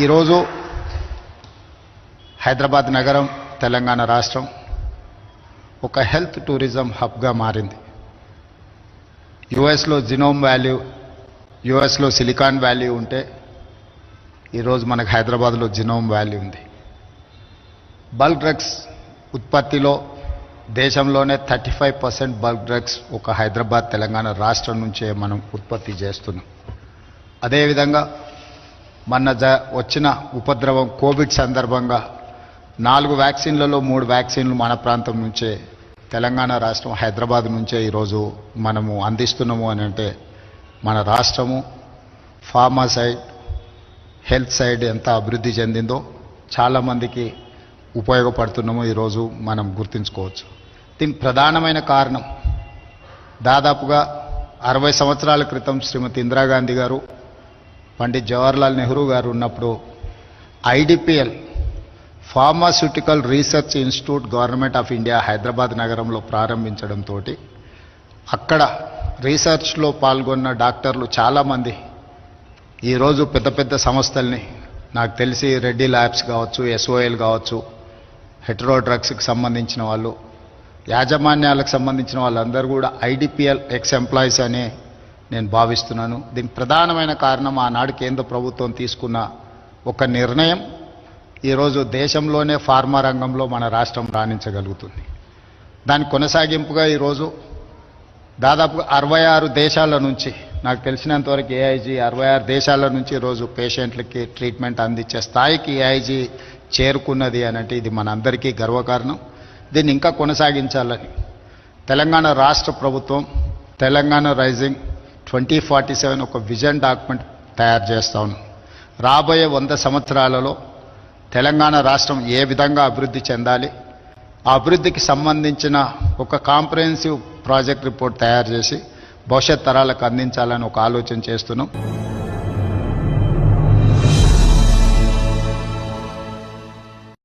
ఈరోజు హైదరాబాద్ నగరం తెలంగాణ రాష్ట్రం ఒక హెల్త్ టూరిజం హబ్గా మారింది. యుఎస్లో జినోమ్ వ్యాల్యూ, యుఎస్లో సిలికాన్ వ్యాల్యూ ఉంటే ఈరోజు మనకు హైదరాబాద్లో జినోమ్ వ్యాల్యూ ఉంది. బల్క్ డ్రగ్స్ ఉత్పత్తిలో దేశంలోనే 35% బల్క్ డ్రగ్స్ ఒక హైదరాబాద్ తెలంగాణ రాష్ట్రం నుంచే మనం ఉత్పత్తి చేస్తున్నాం. అదేవిధంగా మొన్న వచ్చిన ఉపద్రవం కోవిడ్ సందర్భంగా 4 వ్యాక్సిన్లలో 3 వ్యాక్సిన్లు మన ప్రాంతం నుంచే, తెలంగాణ రాష్ట్రం హైదరాబాద్ నుంచే ఈరోజు మనము అందిస్తున్నాము అని అంటే మన రాష్ట్రము ఫార్మా సైడ్, హెల్త్ సైడ్ ఎంత అభివృద్ధి చెందిందో చాలామందికి ఉపయోగపడుతున్నామో ఈరోజు మనం గుర్తుంచుకోవచ్చు. దీనికి ప్రధానమైన కారణం దాదాపుగా 60 సంవత్సరాల క్రితం శ్రీమతి ఇందిరాగాంధీ గారు, పండిత్ జవహర్లాల్ నెహ్రూ గారు ఉన్నప్పుడు IDPL pharmaceutical research institute government of India Hyderabad నగరంలో ప్రారంభించడంతో అక్కడ రీసెర్చ్లో పాల్గొన్న డాక్టర్లు చాలామంది ఈరోజు పెద్ద పెద్ద సంస్థల్ని, నాకు తెలిసి రెడ్డి ల్యాబ్స్ కావచ్చు, ఎస్ఓఎల్ కావచ్చు, హెటరో డ్రగ్స్కి సంబంధించిన వాళ్ళు, యాజమాన్యాలకు సంబంధించిన వాళ్ళందరూ కూడా ఐడిపిఎల్ ఎక్స్ ఎంప్లాయీస్ అనే నేను భావిస్తున్నాను. దీనికి ప్రధానమైన కారణం ఆనాడు కేంద్ర ప్రభుత్వం తీసుకున్న ఒక నిర్ణయం ఈరోజు దేశంలోనే ఫార్మా రంగంలో మన రాష్ట్రం రాణించగలుగుతుంది. దాని కొనసాగింపుగా ఈరోజు దాదాపు 66 దేశాల నుంచి, నాకు తెలిసినంతవరకు ఏఐజీ 66 దేశాల నుంచి ఈరోజు పేషెంట్లకి ట్రీట్మెంట్ అందించే స్థాయికి ఏఐజీ చేరుకున్నది అని అంటే ఇది మనందరికీ గర్వకారణం. దీన్ని ఇంకా కొనసాగించాలని తెలంగాణ రాష్ట్ర ప్రభుత్వం తెలంగాణ రైజింగ్ 2047 ఒక విజన్ డాక్యుమెంట్ తయారు చేస్తా ఉన్నాం. రాబోయే 100 సంవత్సరాలలో తెలంగాణ రాష్ట్రం ఏ విధంగా అభివృద్ధి చెందాలి, ఆ అభివృద్ధికి సంబంధించిన ఒక కాంప్రహెన్సివ్ ప్రాజెక్ట్ రిపోర్ట్ తయారు చేసి భవిష్యత్ తరాలకు అందించాలని ఒక ఆలోచన చేస్తున్నాం.